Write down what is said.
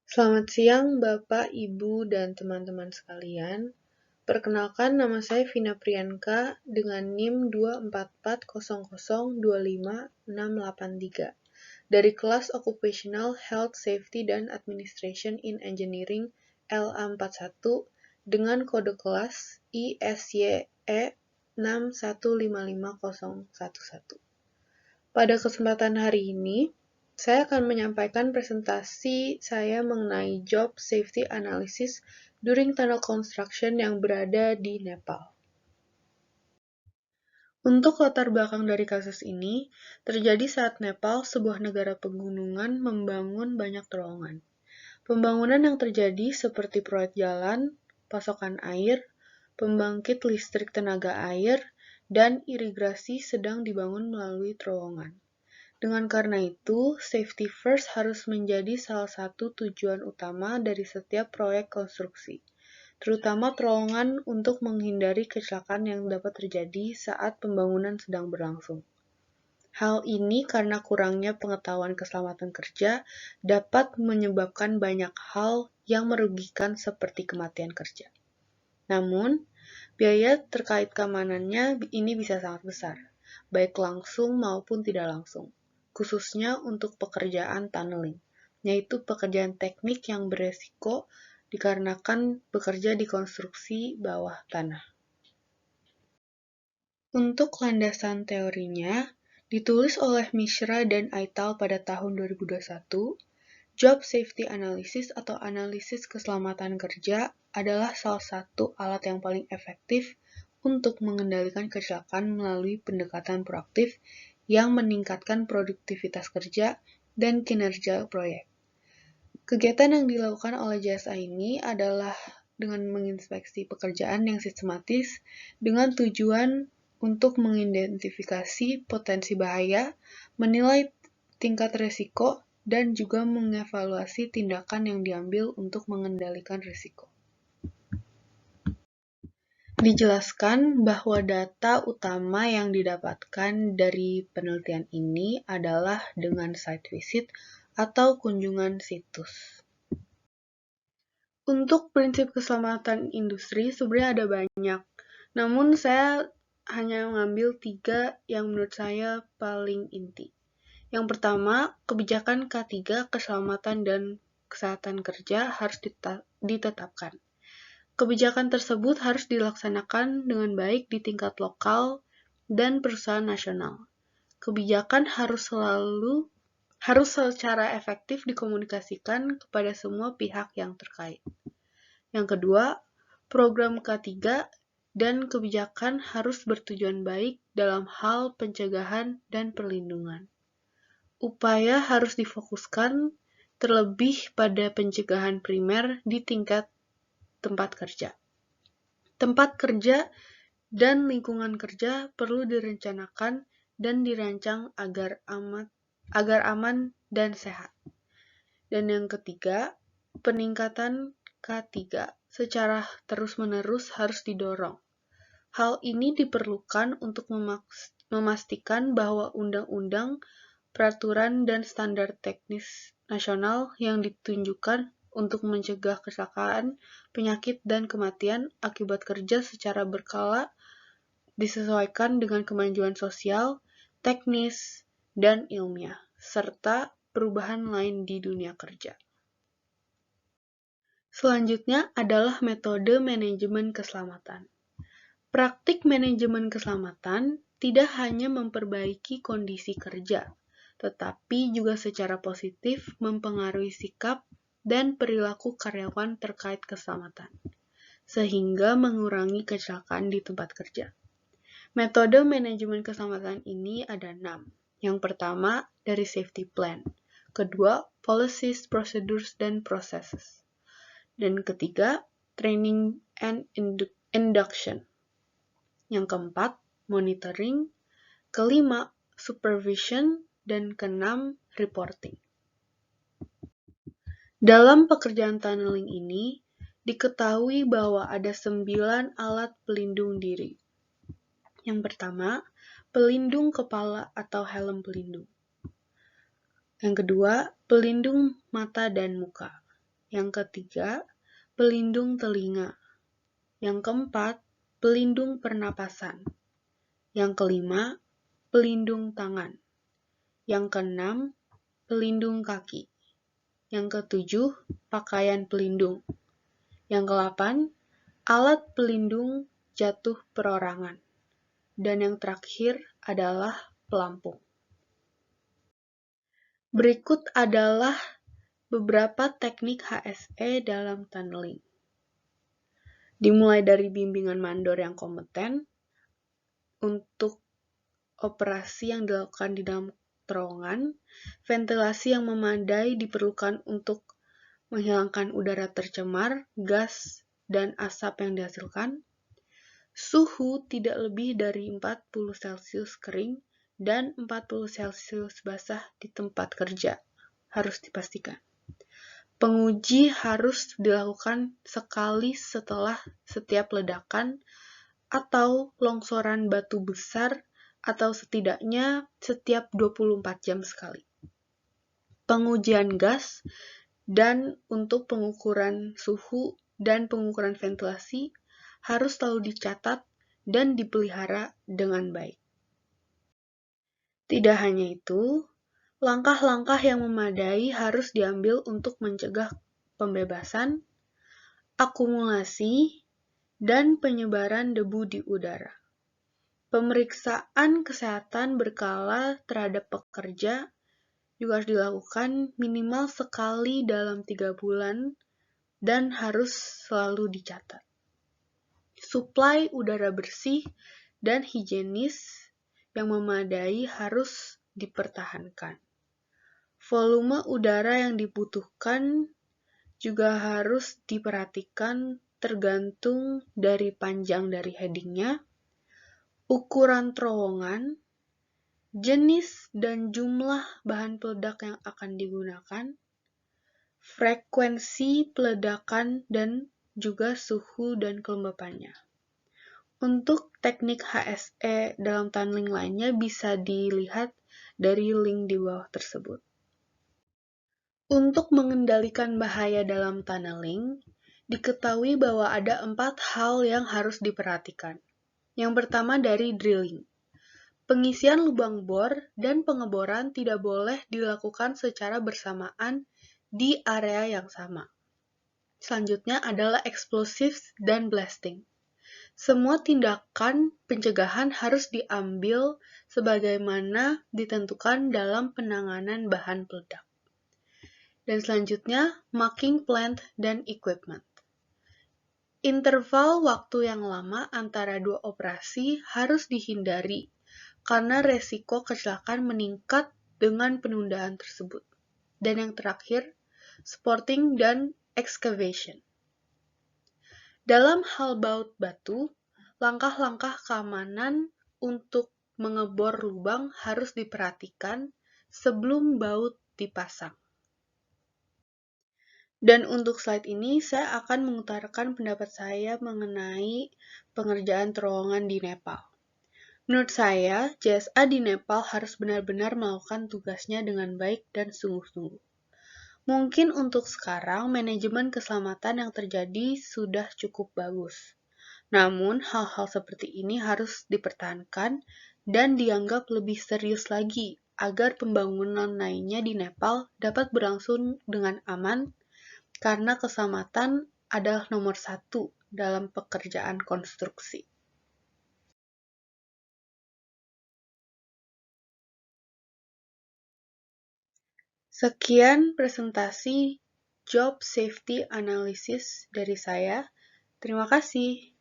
Selamat siang Bapak, Ibu, dan teman-teman sekalian. Perkenalkan, nama saya Vina Priyanka dengan NIM 24400255683 dari kelas Occupational Health, Safety, dan Administration in Engineering LA41 dengan kode kelas ISYE 6155011. Pada kesempatan hari ini, saya akan menyampaikan presentasi saya mengenai Job Safety Analysis during Tunnel Construction yang berada di Nepal. Untuk latar belakang dari kasus ini, terjadi saat Nepal, sebuah negara pegunungan, membangun banyak terowongan. Pembangunan yang terjadi seperti proyek jalan, pasokan air, pembangkit listrik tenaga air, dan irigasi sedang dibangun melalui terowongan. Dengan karena itu, safety first harus menjadi salah satu tujuan utama dari setiap proyek konstruksi, terutama terowongan untuk menghindari kecelakaan yang dapat terjadi saat pembangunan sedang berlangsung. Hal ini karena kurangnya pengetahuan keselamatan kerja dapat menyebabkan banyak hal yang merugikan seperti kematian kerja. Namun, biaya terkait keamanannya ini bisa sangat besar, baik langsung maupun tidak langsung, khususnya untuk pekerjaan tunneling, yaitu pekerjaan teknik yang beresiko dikarenakan bekerja di konstruksi bawah tanah. Untuk landasan teorinya, ditulis oleh Mishra dan Aital pada tahun 2021, Job Safety Analysis atau analisis keselamatan kerja adalah salah satu alat yang paling efektif untuk mengendalikan kecelakaan melalui pendekatan proaktif yang meningkatkan produktivitas kerja dan kinerja proyek. Kegiatan yang dilakukan oleh JSA ini adalah dengan menginspeksi pekerjaan yang sistematis dengan tujuan untuk mengidentifikasi potensi bahaya, menilai tingkat risiko, dan juga mengevaluasi tindakan yang diambil untuk mengendalikan risiko. Dijelaskan bahwa data utama yang didapatkan dari penelitian ini adalah dengan site visit atau kunjungan situs. Untuk prinsip keselamatan industri sebenarnya ada banyak, namun saya hanya mengambil 3 yang menurut saya paling inti. Yang pertama, kebijakan K3 keselamatan dan kesehatan kerja harus ditetapkan. Kebijakan tersebut harus dilaksanakan dengan baik di tingkat lokal dan perusahaan nasional. Kebijakan harus secara efektif dikomunikasikan kepada semua pihak yang terkait. Yang kedua, program K3 dan kebijakan harus bertujuan baik dalam hal pencegahan dan perlindungan. Upaya harus difokuskan terlebih pada pencegahan primer di tingkat tempat kerja. Tempat kerja dan lingkungan kerja perlu direncanakan dan dirancang agar aman dan sehat. Dan yang ketiga, peningkatan K3 secara terus-menerus harus didorong. Hal ini diperlukan untuk memastikan bahwa undang-undang, peraturan, dan standar teknis nasional yang ditunjukkan untuk mencegah kecelakaan, penyakit, dan kematian akibat kerja secara berkala disesuaikan dengan kemajuan sosial, teknis, dan ilmiah, serta perubahan lain di dunia kerja. Selanjutnya adalah metode manajemen keselamatan. Praktik manajemen keselamatan tidak hanya memperbaiki kondisi kerja, tetapi juga secara positif mempengaruhi sikap dan perilaku karyawan terkait keselamatan, sehingga mengurangi kecelakaan di tempat kerja. Metode manajemen keselamatan ini ada 6. Yang pertama, dari safety plan. Kedua, policies, procedures, dan processes. Dan ketiga, training and induction. Yang keempat, monitoring. Kelima, supervision. Dan keenam, reporting. Dalam pekerjaan tunneling ini, diketahui bahwa ada 9 alat pelindung diri. Yang pertama, pelindung kepala atau helm pelindung. Yang kedua, pelindung mata dan muka. Yang ketiga, pelindung telinga. Yang keempat, pelindung pernapasan. Yang kelima, pelindung tangan. Yang keenam, pelindung kaki. Yang ketujuh, pakaian pelindung. Yang kedelapan, alat pelindung jatuh perorangan. Dan yang terakhir adalah pelampung. Berikut adalah beberapa teknik HSE dalam tunneling. Dimulai dari bimbingan mandor yang kompeten untuk operasi yang dilakukan di dalam terowongan, ventilasi yang memadai diperlukan untuk menghilangkan udara tercemar, gas, dan asap yang dihasilkan, suhu tidak lebih dari 40 Celcius kering dan 40 Celcius basah di tempat kerja harus dipastikan. Penguji harus dilakukan sekali setelah setiap ledakan atau longsoran batu besar atau setidaknya setiap 24 jam sekali. Pengujian gas dan untuk pengukuran suhu dan pengukuran ventilasi harus selalu dicatat dan dipelihara dengan baik. Tidak hanya itu, langkah-langkah yang memadai harus diambil untuk mencegah pembebasan, akumulasi, dan penyebaran debu di udara. Pemeriksaan kesehatan berkala terhadap pekerja juga harus dilakukan minimal sekali dalam 3 bulan dan harus selalu dicatat. Suplai udara bersih dan higienis yang memadai harus dipertahankan. Volume udara yang dibutuhkan juga harus diperhatikan tergantung dari panjang dari headingnya, ukuran terowongan, jenis dan jumlah bahan peledak yang akan digunakan, frekuensi peledakan, dan juga suhu dan kelembapannya. Untuk teknik HSE dalam tunneling lainnya bisa dilihat dari link di bawah tersebut. Untuk mengendalikan bahaya dalam tunneling, diketahui bahwa ada 4 hal yang harus diperhatikan. Yang pertama dari drilling. Pengisian lubang bor dan pengeboran tidak boleh dilakukan secara bersamaan di area yang sama. Selanjutnya adalah explosives dan blasting. Semua tindakan pencegahan harus diambil sebagaimana ditentukan dalam penanganan bahan peledak. Dan selanjutnya, marking plant dan equipment. Interval waktu yang lama antara dua operasi harus dihindari karena resiko kecelakaan meningkat dengan penundaan tersebut. Dan yang terakhir, supporting dan excavation. Dalam hal baut batu, langkah-langkah keamanan untuk mengebor lubang harus diperhatikan sebelum baut dipasang. Dan untuk slide ini, saya akan mengutarakan pendapat saya mengenai pengerjaan terowongan di Nepal. Menurut saya, JSA di Nepal harus benar-benar melakukan tugasnya dengan baik dan sungguh-sungguh. Mungkin untuk sekarang, manajemen keselamatan yang terjadi sudah cukup bagus. Namun, hal-hal seperti ini harus dipertahankan dan dianggap lebih serius lagi agar pembangunan lainnya di Nepal dapat berlangsung dengan aman, karena keselamatan adalah nomor 1 dalam pekerjaan konstruksi. Sekian presentasi Job Safety Analysis dari saya. Terima kasih.